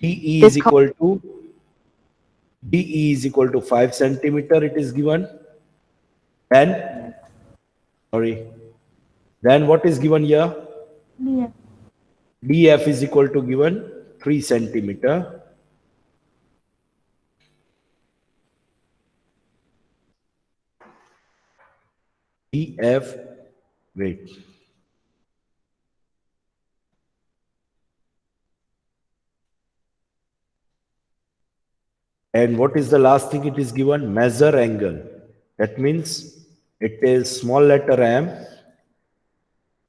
DE is equal to 5 centimeter. It is given. Then, sorry. Then what is given here? DF. DF is equal to given 3 centimeter. DF, wait. And what is the last thing it is given? Measure angle. That means it is small letter m,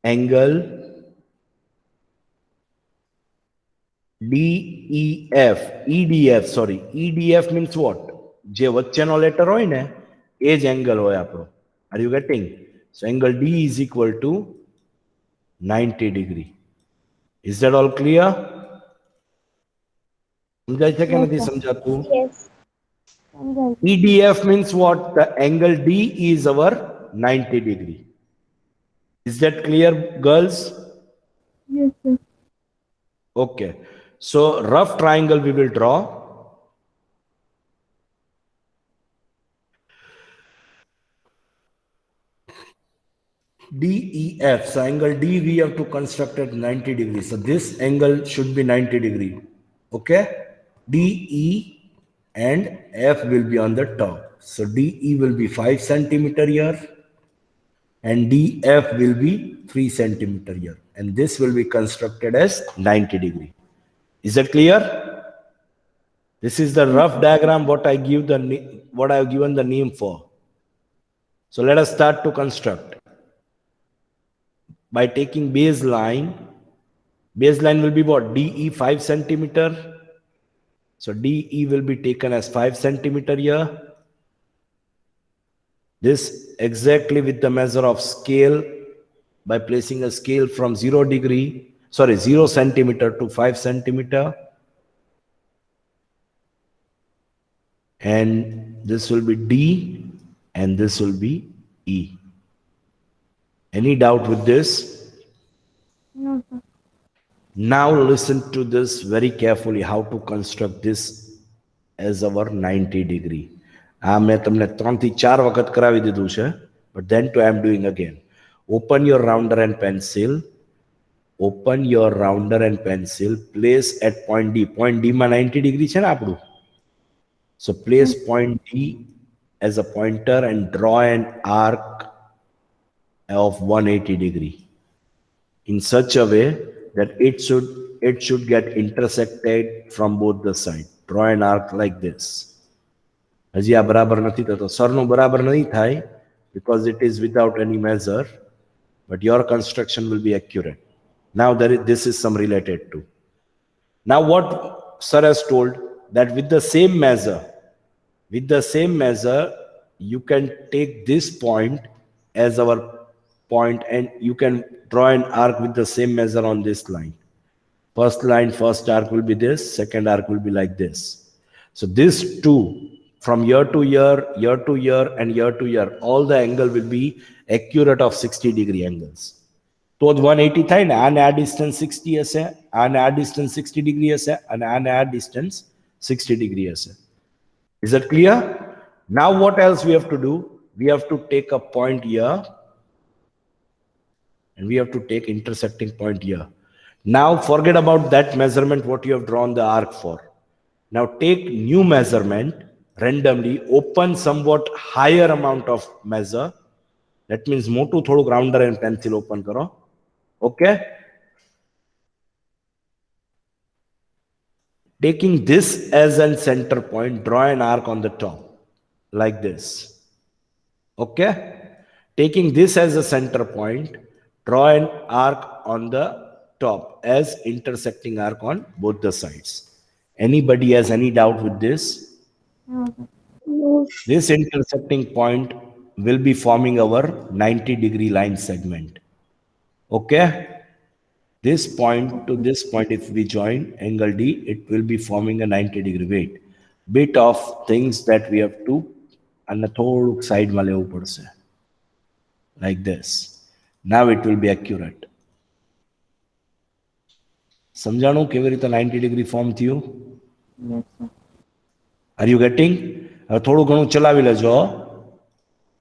angle DEF, EDF, sorry. EDF means what? જે વચ્ચેનો letter હોય ને એ જ angle હોય આપણો. Are you getting? So angle D is equal to 90 degree. Is that all clear? સમજાય છે કે નથી સમજાતું? Yes. EDF means what? The angle D is our 90 degree. Is that clear, girls? Yes, sir. Okay. So rough triangle we will draw. DEF. So angle D we have to construct at 90 degrees. So this angle should be 90 degree. Okay. DE and F will be on the top. So DE will be 5 centimeter here and DF will be 3 centimeter here. And this will be constructed as 90 degree. Is that clear? This is the rough diagram what I have given the name for. So let us start to construct. By taking baseline will be what? DE 5 centimeter. So DE will be taken as 5 centimeter here. This exactly with the measure of scale by placing a scale from 0 centimeter to 5 centimeter. And this will be D and this will be E. Any doubt with this? No, sir. Now listen to this very carefully, how to construct this as our 90 degree. મેં તમને 3 થી 4 વખત કરાવી દીધું છે, but then too I am doing again. Open your rounder and pencil. Open your rounder and pencil. Place at point D. Point D માં 90 degree છે ને આપણું. So place point D as a pointer and draw an arc of 180 degree in such a way that it should get intersected from both the sides. Draw an arc like this. હજી આ બરાબર નથી થતો. સરનું બરાબર નહીં થાય because it is without any measure, but your construction will be accurate. Now this is some related to. Now what sir has told, that with the same measure, you can take this point as our point and you can draw an arc with the same measure on this line. First arc will be this, second arc will be like this. So this two, from year to year, and year to year, all the angle will be accurate of 60 degree angles. તો જ 180 થાય ને, આને આ distance 60 હશે, આને આ distance 60 degree હશે અને આને આ ડિસ્ટન્સ 60 ડિગ્રી હશે. Is that clear? Now what else we have to do? We have to take a point here and we have to take intersecting point here. Now forget about that measurement what you have drawn the arc for. Now take new measurement randomly, open somewhat higher amount of measure. That means motu thodu rounder and pencil open karo. Okay. Taking this as a center point, draw an arc on the top like this. Okay. Taking this as a center point, draw an arc on the top as intersecting arc on both the sides. Anybody has any doubt with this? No, sir. No. This intersecting point will be forming our 90 degree line segment. Okay. This point to this point, if we join angle D, it will be forming a 90 degree. Wait, bit of things that we have to and the third side માં લેવું પડશે. Like this. Now it will be accurate. સમજાણું કેવી રીતે 90 degree form થયું? Yes, sir. Are you getting? હવે થોડું ઘણું ચલાવી લેજો.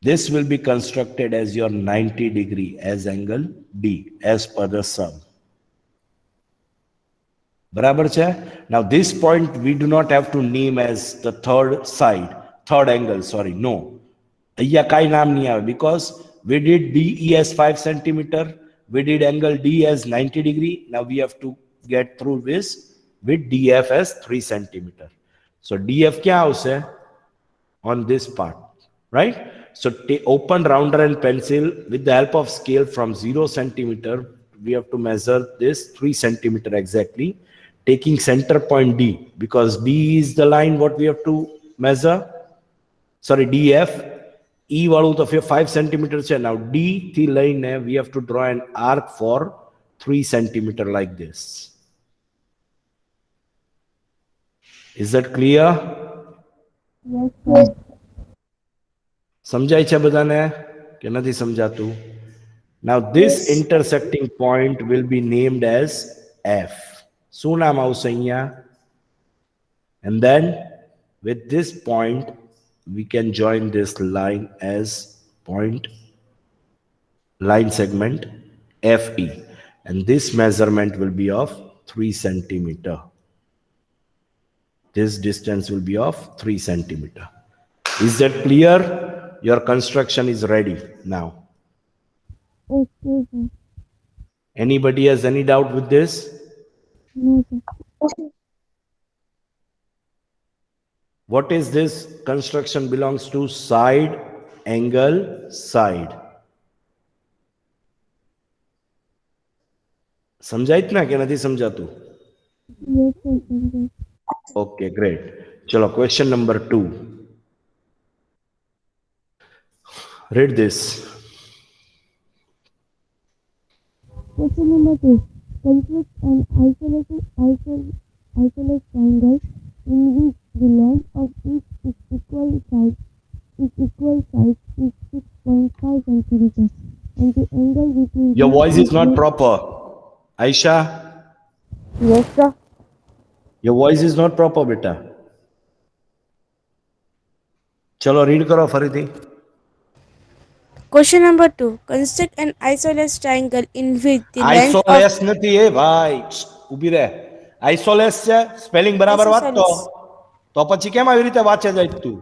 This will be constructed as your 90 degree as angle D as per the sum. બરાબર છે? Now this point we do not have to name as the third angle, sorry, no. અહીંયા કાંઈ નામ નહીં આવે because we did DE as 5 centimeter, we did angle D as 90 degree. Now we have to get through this with DF as 3 centimeter. So DF kya આવશે? On this part, right? So open rounder and pencil with the help of scale from 0 centimeter. We have to measure this 3 centimeter exactly, taking center point D because D is the line what we have to measure. Sorry, DF. E વાળું તો 5 centimeter છે. Now D થી લઈને we have to draw an arc for 3 centimeter like this. Is that clear? Yes, sir. સમજાય છે બધાને કે નથી સમજાતું? Now this intersecting point will be named as F. શું નામ આવશે અહીંયા? And then with this point we can join this line as line segment FE, and this measurement will be of 3 centimeter. This distance will be of 3 centimeter. Is that clear? Your construction is ready now. Okay, sir. Anybody has any doubt with this? No, sir. What is this construction belongs to? Side, angle, side. સમજાય ને કે નથી સમજાતું? Yes, sir. Sir. Okay, great. ચલો question number 2. Read this. Question number 2. Construct an isolated triangle in which the length of each is equal side is 6.5 centimeters and the angle between Your them voice is not proper. Aisha, Yes, sir. your voice is not proper, beta. ચલો read કરો ફરીથી. Question number 2. Construct an isosceles triangle in which the length of આઇસોલેસ નથી એ ભાઈ, ઊભી રહે. આઇસોલેસ છે, spelling બરાબર વાંચતો. તો પછી કેમ આવી રીતે વાંચે જાય તું?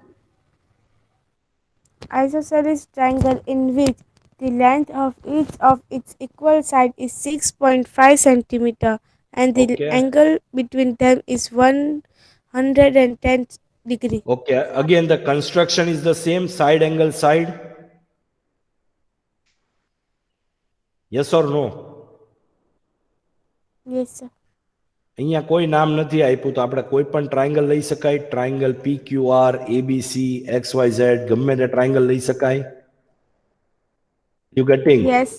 isosceles triangle in which the length of each of its equal side is 6.5 centimeter and the Okay. angle between them is 110 degree. Okay, again the construction is the same, side angle side. Yes or no? Yes, sir. અહીંયા કોઈ નામ નથી આપ્યું તો આપણે કોઈ પણ triangle લઈ શકાય. ટ્રાયંગલ PQR, ABC, XYZ ગમે તે ટ્રાયંગલ લઈ શકાય. You getting? Yes.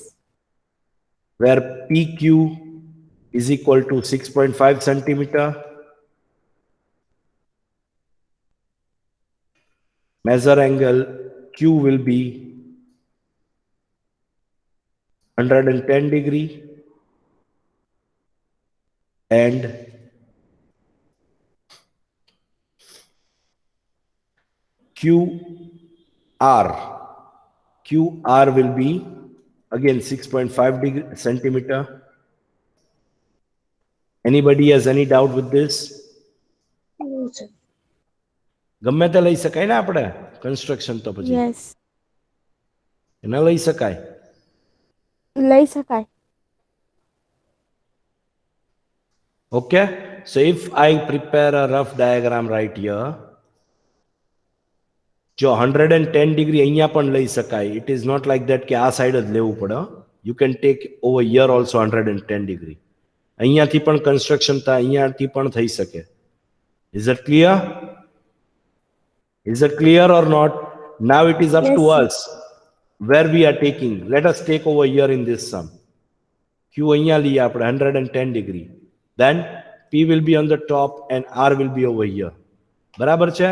Where PQ is equal to 6.5 centimeter. Measure angle Q will be 110 degree and QR will be again 6.5 degree centimeter. Anybody has any doubt with this? No, sir. ગમે તે લઈ શકાય ને આપણે construction તો પછી Yes. ન લઈ શકાય. લઈ શકાય. Okay, so if I prepare a rough diagram right here, જો 110 degree અહીંયા પણ લઈ શકાય. It is not like that કે આ સાઈડ જ લેવું પડે. You can take over here also 110 degree. અહીંયાથી પણ કન્સ્ટ્રક્શન થાય, અહીંયાથી પણ થઈ શકે. Is that clear? Is that clear or not? Now it is up Yes, to sir. us where we are taking. Let us take over here in this sum. Q અહીંયા લઈએ આપણે 110 degree. Then P will be on the top and R will be over here. બરાબર છે?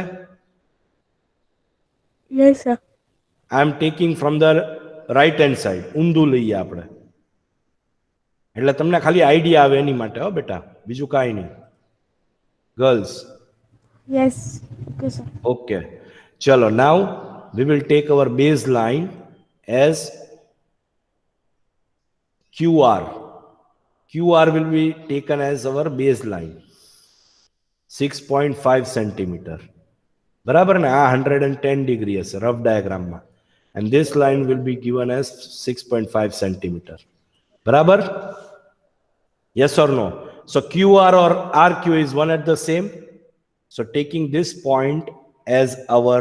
Yes, sir. I am taking from the right hand side. ઊંધું લઈએ આપણે. એટલે તમને ખાલી આઈડિયા આવે એની માટે હો બેટા, બીજું કાંઈ નહીં. Girls, Yes. Okay, sir. Okay. Chalo, now we will take our baseline as QR. QR will be taken as our baseline. 6.5 centimeter. બરાબર ને આ 110 degree હશે rough diagram માં, and this line will be given as 6.5 centimeter. બરાબર? Yes or no? So QR or RQ is one at the same. So taking this point as our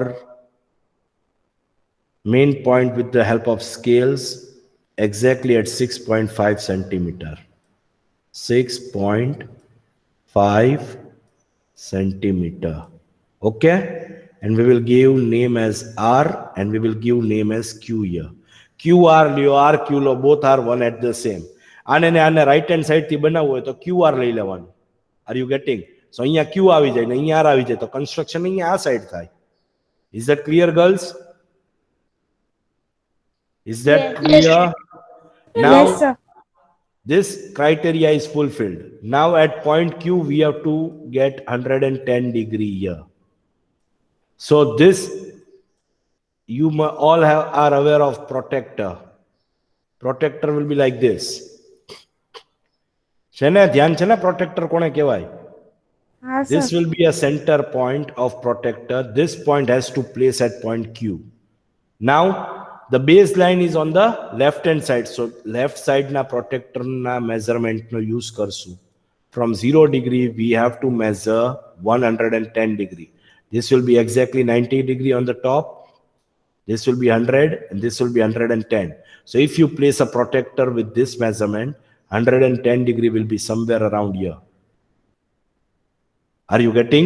main point with the help of scales, exactly at 6.5 centimeter. 6.5 centimeter. Okay, and we will give name as R and we will give name as Q here. QR લ્યો, RQ law, both are one at the same. આને ને આને right hand side થી બનાવવું હોય તો QR લઈ લેવાનું. Are you getting? So અહીંયા Q આવી જાય ને અહીંયા R આવી જાય તો construction અહીંયા આ side થાય. Is that clear, girls? Is that clear? Now Yes, sir. this criteria is fulfilled. Now at point Q we have to get 110 degree here. So this you all are aware of protector. Protector will be like this. છે ને, ધ્યાન છે ને protector કોને કહેવાય? Ah, This sir. will be a center point of protector. This point has to place at point Q. Now the baseline is on the left hand side. So left side na protector na measurement no use karsu. From 0 degree we have to measure 110 degree. This will be exactly 90 degree on the top. This will be 100 and this will be 110. So if you place a protector with this measurement, 110 degree will be somewhere around here. Are you getting?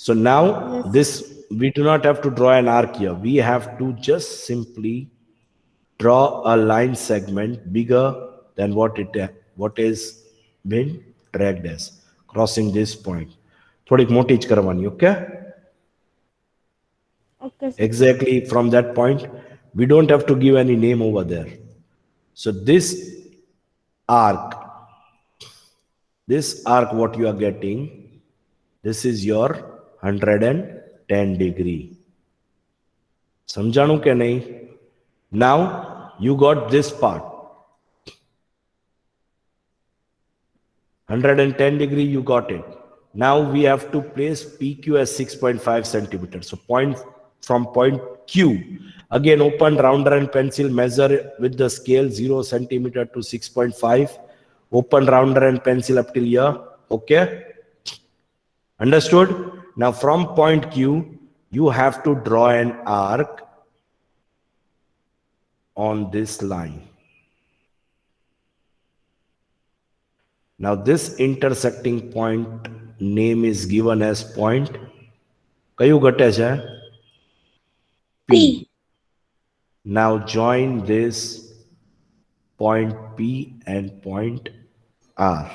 So now Yes. this, we do not have to draw an arc here. We have to just simply draw a line segment bigger than what is been dragged as, crossing this point. થોડીક મોટી જ કરવાની, okay? Okay, sir. Exactly from that point, we don't have to give any name over there. So this arc, what you are getting, this is your 110 degree. સમજાણું કે નહીં? Now you got this part. 110 degree, you got it. Now we have to place PQ as 6.5 centimeters. So from point Q, again open rounder and pencil, measure with the scale 0 centimeter to 6.5. Open rounder and pencil up till here. Okay? Understood? Now from point Q, you have to draw an arc on this line. Now this intersecting point name is given as point કયું ઘટે છે? P. Now join this point P and point R.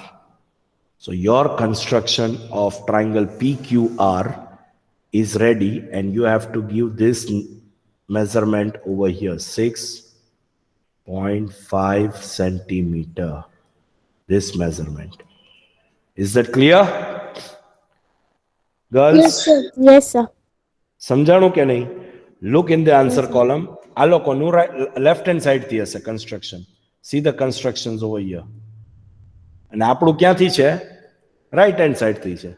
So your construction of triangle PQR is ready and you have to give this measurement over here, 6.5 centimeter. This measurement. Is that clear? Girls? Yes, sir. Yes, sir. સમજાણું કે નહીં? Look in the answer column. આ લોકોનું left hand side થી હશે construction. See the constructions over here. અને આપણું ક્યાંથી છે? Right hand side થી છે.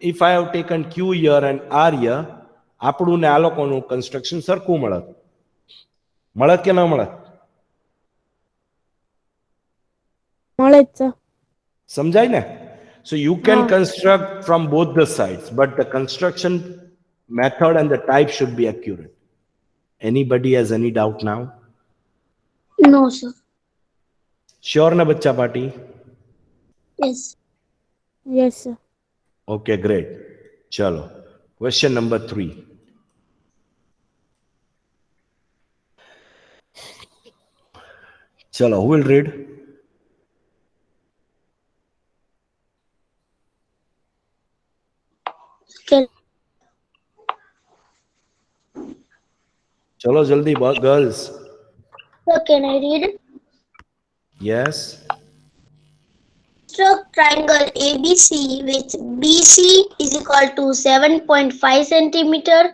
If I have taken Q here and R here, આપણું ને આ લોકોનું construction સરખું મળત. મળત કે ન મળત? મળે જ, sir. સમજાય ને? So you can construct from both the sides, but the construction method and the type should be accurate. Anybody has any doubt now? No, sir. Sure na bachcha party? Yes. Yes, sir. Okay, great. Chalo. Question number 3. Chalo, who will read? Can Chalo, jaldi, girls. Sir, can I read? Yes. construct triangle ABC with BC is equal to 7.5 centimeter,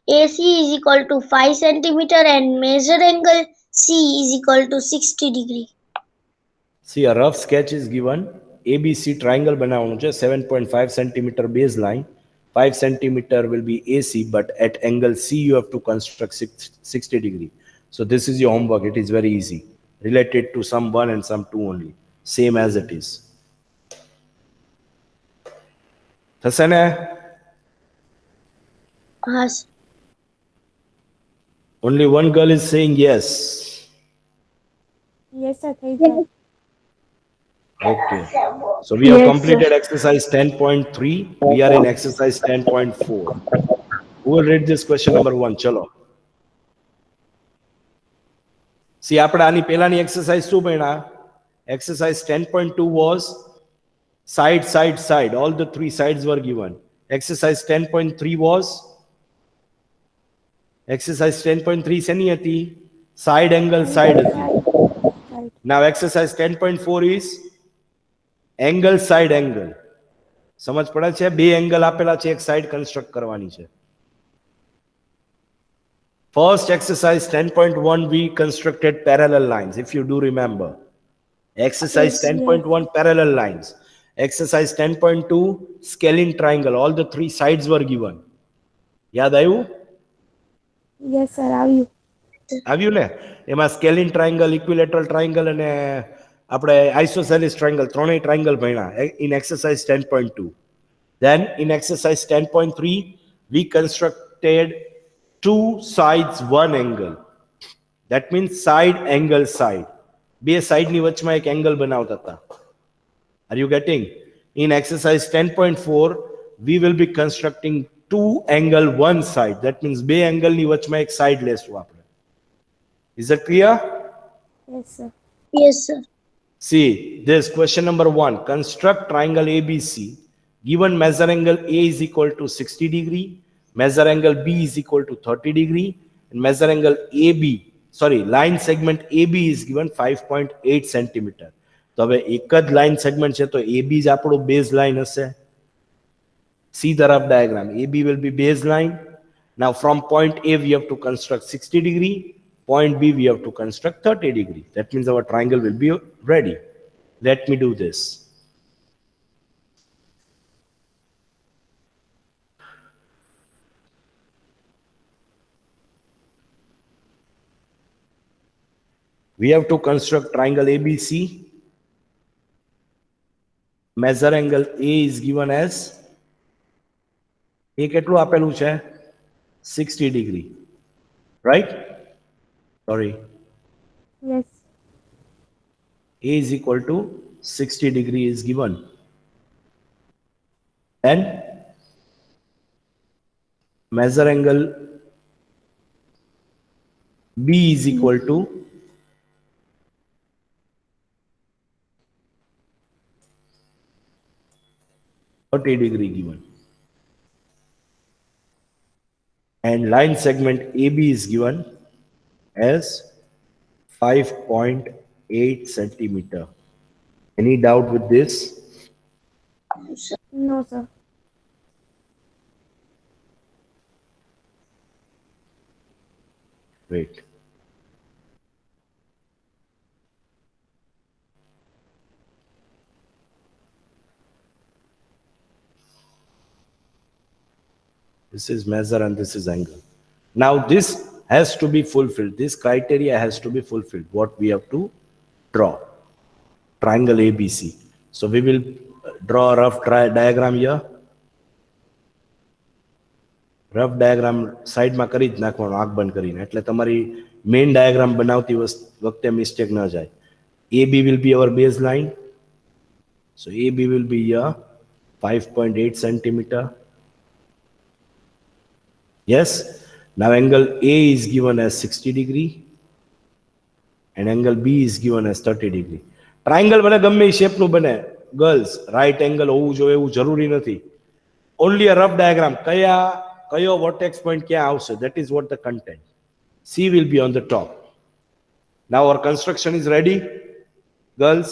AC is equal to 5 centimeter and measure angle C is equal to 60 degree. See, a rough sketch is given. ABC triangle બનાવવાનું છે 7.5 centimeter baseline. 5 centimeter will be AC, but at angle C you have to construct 60 degree. So this is your homework. It is very easy. Related to some 1 and some 2 only. Same as it is. થશે ને? Yes. Only one girl is saying yes. Yes, sir. Thank you. Okay. So we have Yes, completed exercise 10.3. We are in exercise 10.4. Who will read this question number 1? Chalo. See, આપણે આની પહેલાની exercise શું ભણ્યા? Exercise 10.2 was side, side, side. All the 3 sides were given. Exercise 10.3 was exercise 10.3 શેની હતી? Side angle side હતી. Right. Now exercise 10.4 is angle side angle. સમજ પડે છે? બે એંગલ આપેલા છે, એક સાઈડ કન્સ્ટ્રક્ટ કરવાની છે. First exercise 10.1 we constructed parallel lines, if you do remember. Exercise Yes, 10.1 parallel lines. Exercise 10.2 scaling triangle. All the 3 sides were given. યાદ આવ્યું? Yes, sir. આવ્યું. આવ્યું ને? એમાં સ્કેલિંગ ટ્રાયંગલ, ઇક્વિલેટરલ ટ્રાયંગલ અને આપણે આઇસોસેલિસ ટ્રાયંગલ ત્રણેય ટ્રાયંગલ ભણ્યા in exercise 10.2. Then in exercise 10.3 we constructed 2 sides 1 angle. That means side angle side. બે સાઈડની વચમાં એક એંગલ બનાવતા હતા. Are you getting? In exercise 10.4 we will be constructing 2 angle 1 side. That means બે એંગલની વચમાં એક સાઈડ લેશું આપણે. Is that clear? Yes, sir. Yes, sir. See, this question number 1. Construct triangle ABC. Given measure angle A is equal to 60 degree, measure angle B is equal to 30 degree, and measure angle AB, sorry, line segment AB is given 5.8 centimeter. તો હવે એક જ line segment છે તો AB જ આપણો base line હશે. See the rough diagram. AB will be baseline. Now from point A we have to construct 60 degree. Point B we have to construct 30 degree. That means our triangle will be ready. Let me do this. We have to construct triangle ABC. Measure angle A is given as A કેટલું આપેલું છે? 60 degree. Right? Sorry. Yes. A is equal to 60 degree is given. And measure angle B is equal to 30 degree given. And line segment AB is given as 5.8 centimeter. Any doubt with this? No, sir. Wait. This is measure and this is angle. Now this has to be fulfilled. This criteria has to be fulfilled. What we have to draw? Triangle ABC. So we will draw a rough diagram here. Rough diagram side માં કરી જ નાખવાનો આંખ બંધ કરીને, એટલે તમારી main diagram બનાવતી વખતે મિસ્ટેક ન જાય. AB will be our baseline. So AB will be here 5.8 centimeter. Yes. Now angle A is given as 60 degree and angle B is given as 30 degree. Triangle બને ગમે એ શેપનું બને. Girls, right angle હોવું જોઈએ એવું જરૂરી નથી. Only a rough diagram. કયો vertex point ક્યાં આવશે? That is what the content. C will be on the top. Now our construction is ready. Girls,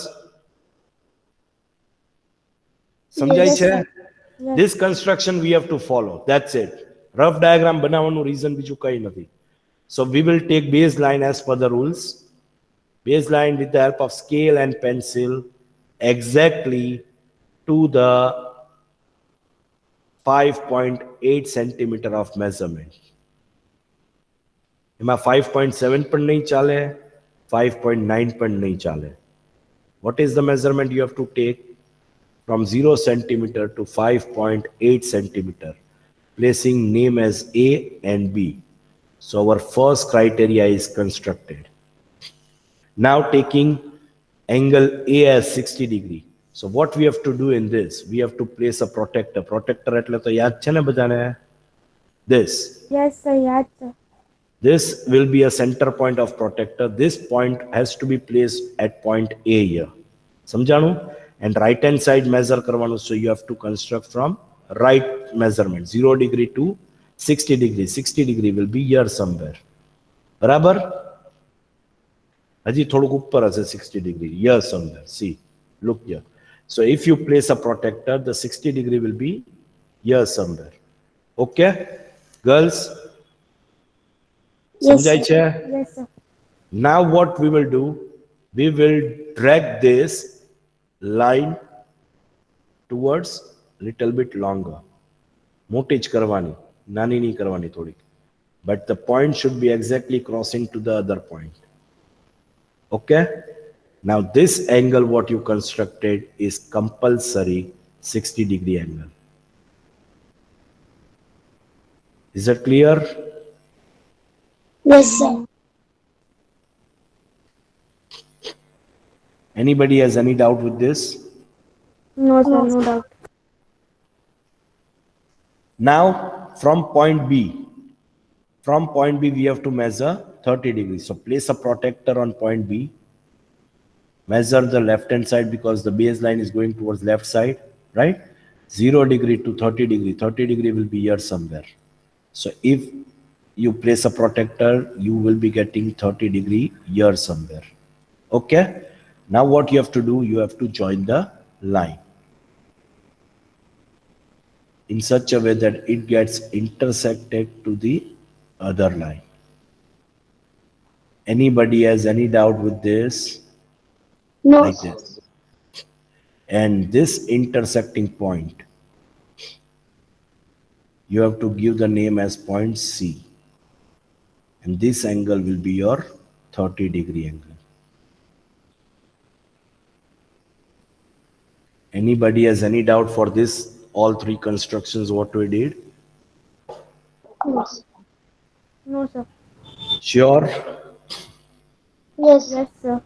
સમજાય Yes, છે? sir. Yes. This construction we have to follow. That's it. Rough diagram બનાવવાનું reason બીજું કંઈ નથી. So we will take baseline as per the rules. Baseline with the help of scale and pencil exactly to the 5.8 centimeter of measurement. એમાં 5.7 પણ નહીં ચાલે, 5.9 પણ નહીં ચાલે. What is the measurement you have to take? From 0 centimeter to 5.8 centimeter, placing name as A and B. So our first criteria is constructed. Now taking angle A as 60 degree. So what we have to do in this? We have to place a protector. Protector એટલે તો યાદ છે ને બધાને? This. Yes, sir. Yes, sir. This will be a center point of protector. This point has to be placed at point A here. સમજાણું? And right hand side measure કરવાનું. So you have to construct from right measurement. 0 degree to 60 degree. 60 degree will be here somewhere. બરાબર? હજી થોડુંક ઉપર હશે 60 degree. Here somewhere. See, look here. So if you place a protector, the 60 degree will be here somewhere. Okay? Girls? Yes, સમજાય છે? Yes, sir. Now what we will do, we will drag this line towards little bit longer. મોટી જ કરવાની, નાની નહીં કરવાની થોડીક. But the point should be exactly crossing to the other point. Okay? Now this angle what you constructed is compulsory 60 degree angle. Is that clear? yes, sir. Anybody has any doubt with this? No, sir. No doubt. Now from point B we have to measure 30 degrees. So place a protector on point B. Measure the left hand side because the baseline is going towards left side, right? 0 degree to 30 degree. 30 degree will be here somewhere. So if you place a protector, you will be getting 30 degree here somewhere. Okay? Now what you have to do, you have to join the line in such a way that it gets intersected to the other line. Anybody has any doubt with this? No, Like this. And this intersecting point, you have to give the name as point C. And this angle will be your 30 degree angle. Anybody has any doubt for this? All three constructions what we did? yes, No, sir. Sure? yes, Yes, sir.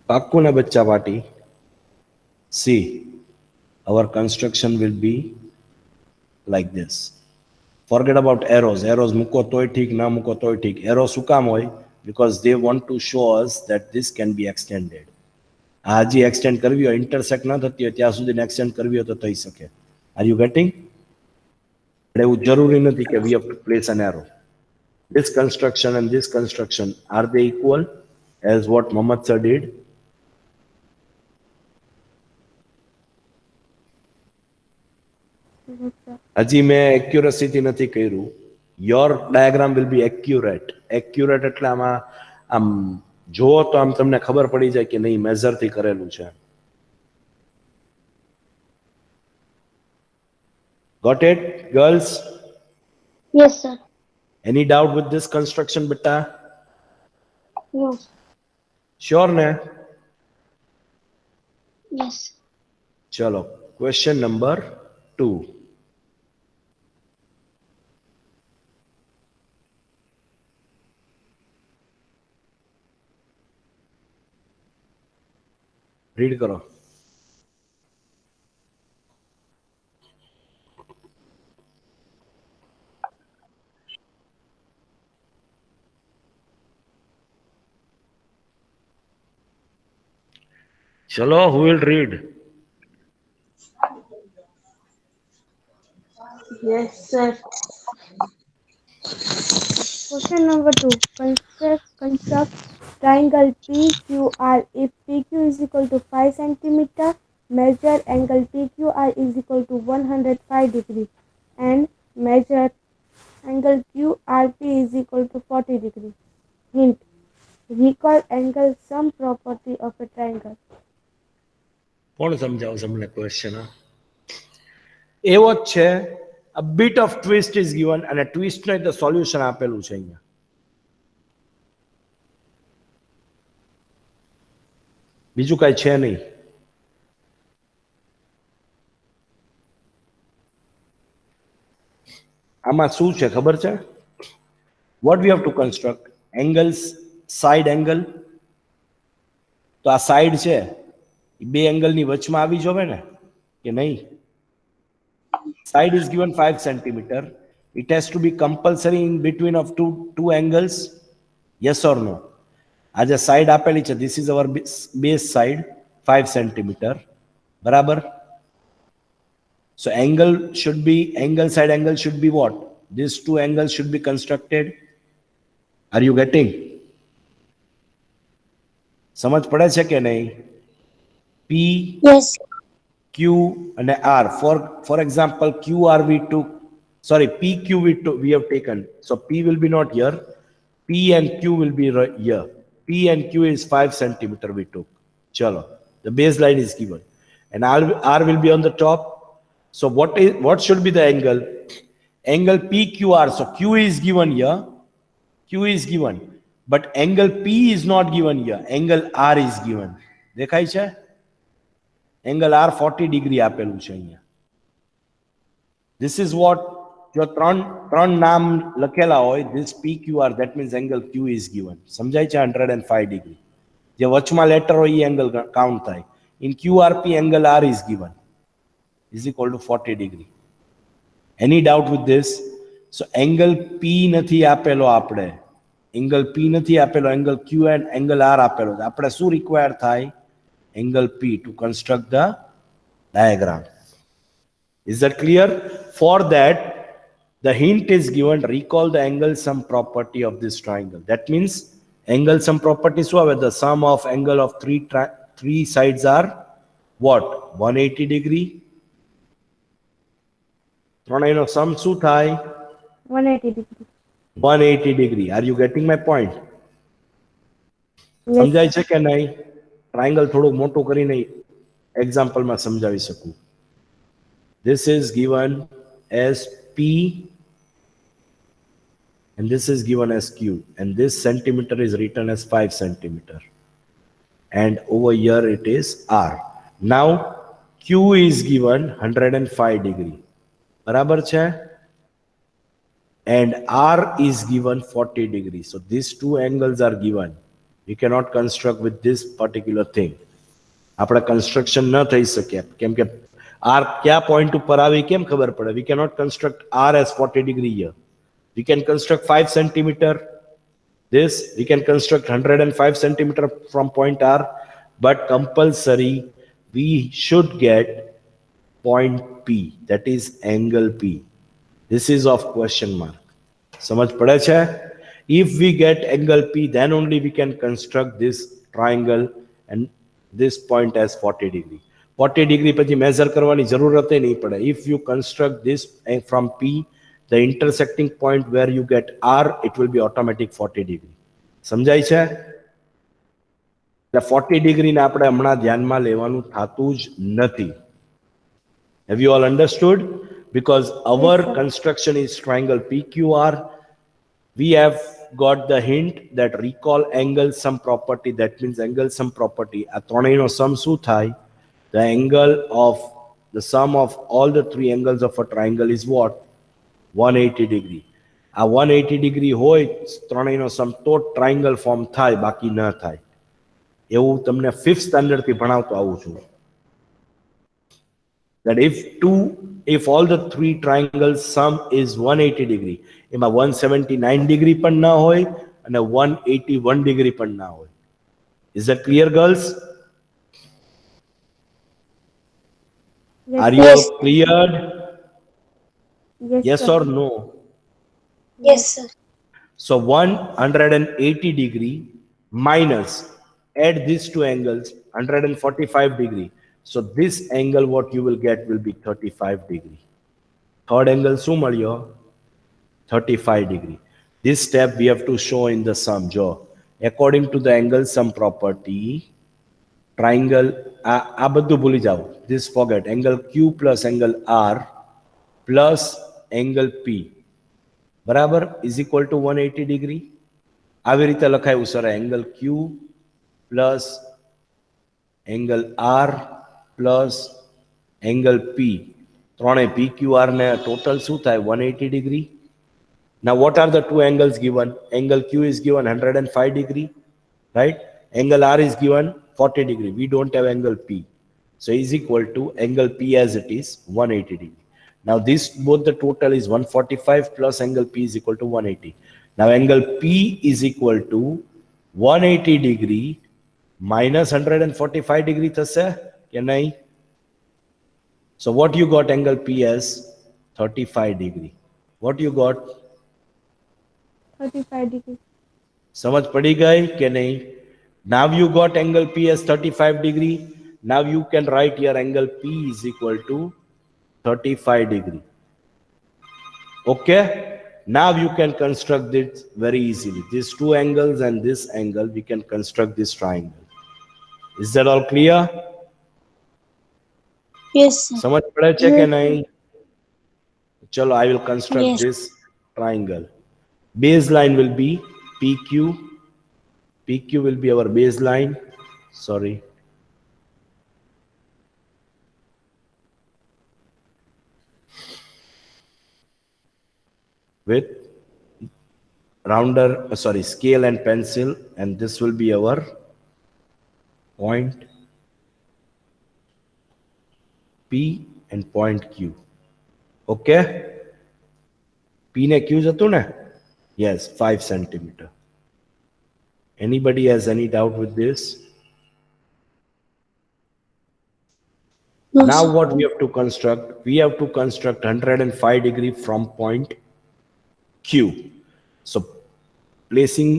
પાક્કું ને બચ્ચા પાટી? See, our construction will be like this. Forget about arrows. Arrows મૂકો તોય ઠીક, ના મૂકો તોય ઠીક. Arrows શું કામ હોય? Because they want to show us that this can be extended. હજી extend કરવી હોય, intersect ના થતી હોય ત્યાં સુધી extend કરવી હોય તો થઈ શકે. Are you getting? પણ એવું જરૂરી નથી કે we have to place an arrow. This construction and this construction, are they equal as what Mohammed sir did? Yes, sir. હજી મેં accuracy થી નથી કર્યું. Your diagram will be accurate. Accurate એટલે આમાં આમ જો તો આમ તમને ખબર પડી જાય કે નહીં મેઝર થી કરેલું છે. Got it, girls? yes, sir. Any doubt with this construction, beta? No, Sure, ne? yes. Chalo. Question number 2. Read karo. Chalo, who will read? Yes, sir. Question number 2. Construct triangle PQR if PQ is equal to 5 centimeter Measure angle PQR is equal to 105 degree and measure angle QRP is equal to 40 degree. Hint: recall angle sum property of a triangle. કોણ સમજાવશે મને question? એવો જ છે. A bit of twist is given અને twist નો તો solution આપેલું છે અહીંયા. બીજું કઈ છે નહીં. આમાં શું છે ખબર છે? What we have to construct? Angles, side angle. તો આ સાઈડ છે એ બે એંગલની વચમાં આવી જોવે ને કે નહીં? Side is given 5 centimeter. It has to be compulsory in between of two angles. Yes or no? आज side આપેલી છે. This is our base side, 5 centimeter. બરાબર? So angle side angle should be what? These two angles should be constructed. Are you getting? સમજ પડે છે કે નહીં? P, Yes. Q and R. For example, QR we took, sorry, PQ we have taken. So P will be not here. P and Q will be right here. P and Q is 5 centimeter we took. Chalo. The baseline is given. And R will be on the top. So what should be the angle? Angle PQR. So Q is given here. Q is given. But angle P is not given here. Angle R is given. દેખાય છે? Angle R 40 degree આપેલું છે અહીંયા. This is what જો ત્રણ નામ લખેલા હોય, this PQR, that means angle Q is given. સમજાય છે? 105 degree. જે વચમાં લેટર હોય એ angle count થાય. In QRP angle R is given, is equal to 40 degree. Any doubt with this? So angle P નથી આપેલો આપણે. Angle P નથી આપેલો, angle Q and angle R આપેલો. આપણે શું require થાય? Angle P to construct the diagram. Is that clear? For that, the hint is given, recall the angle sum property of this triangle. That means angle sum property is where the sum of angle of three sides are what? 180 degree. ત્રણેયનો sum શું થાય? 180 degree. 180 degree. Are you getting my point? Yes. સમજાય છે કે નહીં? Triangle થોડું મોટું કરીને એક્ઝામ્પલમાં સમજાવી શકું. This is given as P and this is given as Q, and this centimeter is written as 5 centimeter, and over here it is R. Now Q is given 105 degree. બરાબર છે? And R is given 40 degree. So these two angles are given. You cannot construct with this particular thing. આપણે construction ન થઈ શકે કેમ કે R ક્યા point ઉપર આવી કેમ ખબર પડે? We cannot construct R as 40 degree here. We can construct 5 centimeter. This we can construct 105 centimeter from point R, but compulsory we should get point P, that is angle P. This is of question mark. સમજ પડે છે? If we get angle P, then only we can construct this triangle and this point as 40 degree. 40 degree પછી measure કરવાની જરૂરત નહીં પડે. If you construct this from P, the intersecting point where you get R, it will be automatic 40 degree. સમજાય છે? એટલે 40 degree ને આપણે હમણાં ધ્યાનમાં લેવાનું થાતું જ નથી. Have you all understood? Because our construction is triangle PQR. We have got the hint that recall angle sum property. That means angle sum property. આ ત્રણેયનો sum શું થાય? The angle of the sum of all the three angles of a triangle is what? 180 degree. આ 180 degree હોય ત્રણેયનો sum તો triangle form થાય, બાકી ન થાય. એવું તમને 5th standard થી ભણાવતો આવું છું. That if all the three triangles sum is 180 degree, એમાં 179 degree પણ ના હોય અને 181 degree પણ ના હોય. Is that clear, girls? Yes, Are you all cleared? Yes sir. or no? Yes, sir. So 180 degree minus, add these two angles, 145 degree. So this angle what you will get will be 35 degree. Third angle શું મળ્યો? 35 degree. This step we have to show in the sum. જો according to the angle sum property, triangle આ બધું ભૂલી જાઓ. This forget. Angle Q plus angle R plus angle P બરાબર is equal to 180 degree. આવી રીતે લખાયું sir, angle Q plus angle R plus angle P, ત્રણે PQR ને total શું થાય? 180 degree. Now what are the two angles given? Angle Q is given 105 degree, right? Angle R is given 40 degree. We don't have angle P. So is equal to angle P as it is 180 degree. Now this both the total is 145 plus angle P is equal to 180. Now angle P is equal to 180 degree minus 145 degree થશે કે નહીં? So what you got angle P as 35 degree. What you got? 35 degree. समझ पड़ी गई कि नहीं? Now you got angle P as 35 degree. Now you can write here angle P is equal to 35 degree. Okay? Now you can construct it very easily. These two angles and this angle, we can construct this triangle. Is that all clear? Yes, sir. समझ पड़े छे कि नहीं? चलो, I will construct Yes. this triangle. Baseline will be PQ. PQ will be our baseline. Sorry. With rounder, scale and pencil, and this will be our point P and point Q. Okay? P ne Q jatu na? Yes, 5 centimeter. Anybody has any doubt with this? No, Now sir. what we have to construct? We have to construct 105 degree from point Q. So placing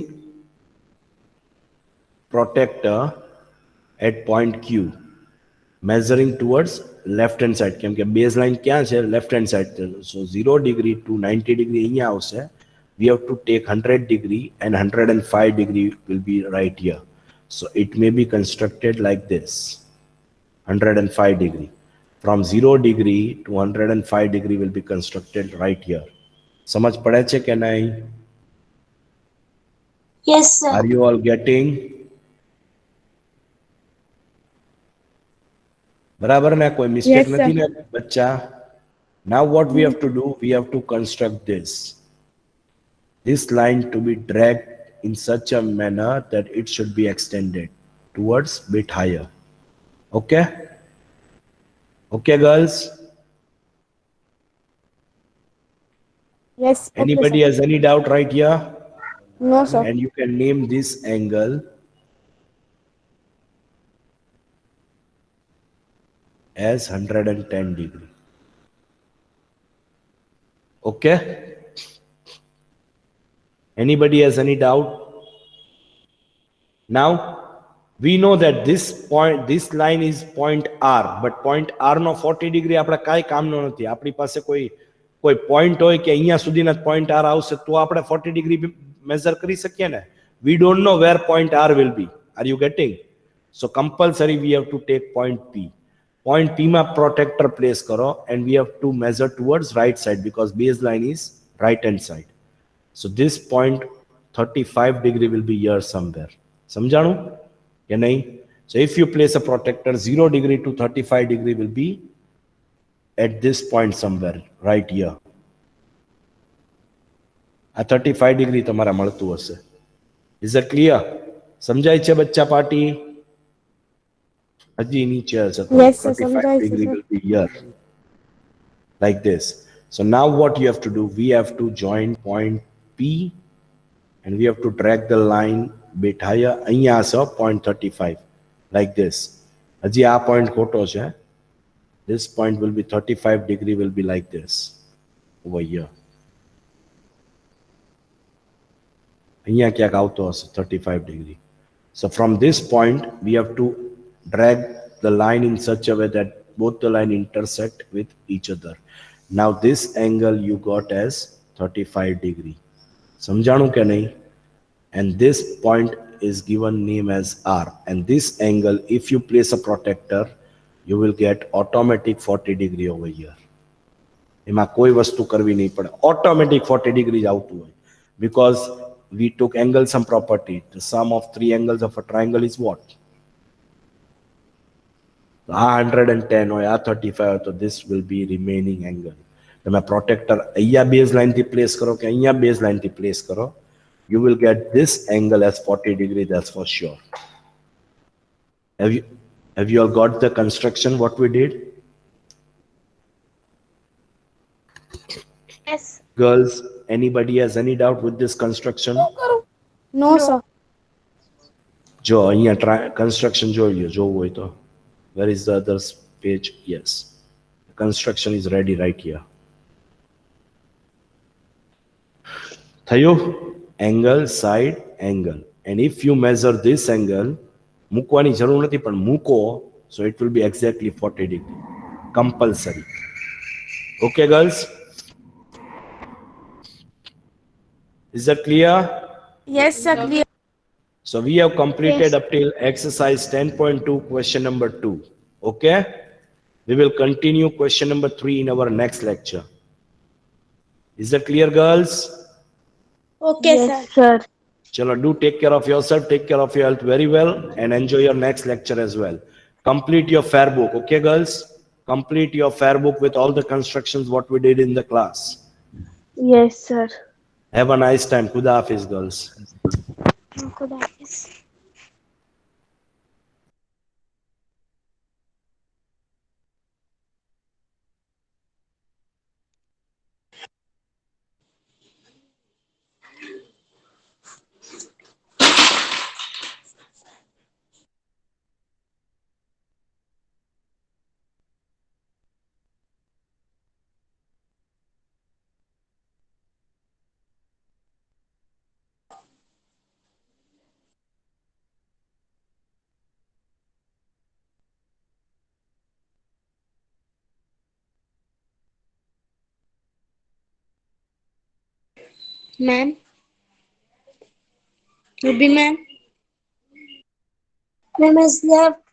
protector at point Q, measuring towards left hand side. કેમ કે baseline ક્યાં છે? Left hand side. So 0 degree to 90 degree અહીંયા આવશે. We have to take 100 degree and 105 degree will be right here. So it may be constructed like this. 105 degree. From 0 degree to 105 degree will be constructed right here. समझ पड़े छे कि नहीं? Yes, sir. Are you all getting? बराबर ना? कोई mistake Yes, sir. नहीं ना बच्चा? Now what we have to do? We have to construct this line to be dragged in such a manner that it should be extended towards bit higher. Okay? Okay, girls? Yes. Okay, Anybody sir. has any doubt right here? No, sir. And you can name this angle as 110 degree. Okay? Anybody has any doubt? Now we know that this line is point R, but point R no 40 degree આપણે કાઈ કામનો નથી. આપણી પાસે કોઈ point હોય કે અહીંયા સુધીના point R આવશે તો આપણે 40 degree measure કરી શકીએ ને. We don't know where point R will be. Are you getting? So compulsory we have to take point P. Point P માં protector place કરો and we have to measure towards right side because baseline is right hand side. So this point 35 degree will be here somewhere. समझाणु કે નહીં? So if you place a protector, 0 degree to 35 degree will be at this point somewhere, right here. આ 35 degree તમારા મળતું હશે. Is that clear? સમજાય છે બચ્ચા party? હજી નીચે હશે. Yes, sir. 35 સમજાય છે, degree sir. will be here. Like this. So now what you have to do? We have to join point P and we have to drag the line bit higher. અહીંયા હશે point 35. Like this. હજી આ point ખોટો છે. This point will be 35 degree will be like this. Over here. અહીંયા ક્યાંક આવતો હશે 35 degree. So from this point we have to drag the line in such a way that both the line intersect with each other. Now this angle you got as 35 degree. સમજાણું કે નહીં? And this point is given name as R. And this angle, if you place a protector, you will get automatic 40 degree over here. એમાં કોઈ વસ્તુ કરવી નહીં પડે, automatic 40 degrees આવતું હોય, because we took angle sum property. The sum of three angles of a triangle is what? આ 110 હોય, આ 35 હોય, તો this will be remaining angle. તમે પ્રોટેક્ટર અહીંયા બેઝ લાઇન થી પ્લેસ કરો કે અહીંયા બેઝ લાઇન થી પ્લેસ કરો, you will get this angle as 40 degree, that's for sure. Have you all got the construction what we did? Yes. Girls, anybody has any doubt with this construction? No, sir. જો અહીંયા construction જોઈ લ્યો, જોવું હોય તો. Where is the other page? Yes, the construction is ready right here. થયું? Angle, side, angle. And if you measure this angle, મૂકવાની જરૂર નથી, પણ મૂકો, so it will be exactly 40 degree. Compulsory. Okay, girls? Is that clear? Yes, sir. Clear. So we have completed up till exercise 10.2, question number 2. Okay? We will continue question number 3 in our next lecture. Is that clear, girls? Okay, yes, sir. sir. Chalo, do take care of yourself, take care of your health very well, and enjoy your next lecture as well. Complete your fair book, okay, girls? Complete your fair book with all the constructions what we did in the class. Yes, sir. Have a nice time. Khuda Hafiz, girls. Good office. Ma'am? Ruby, ma'am? Ma'am has left.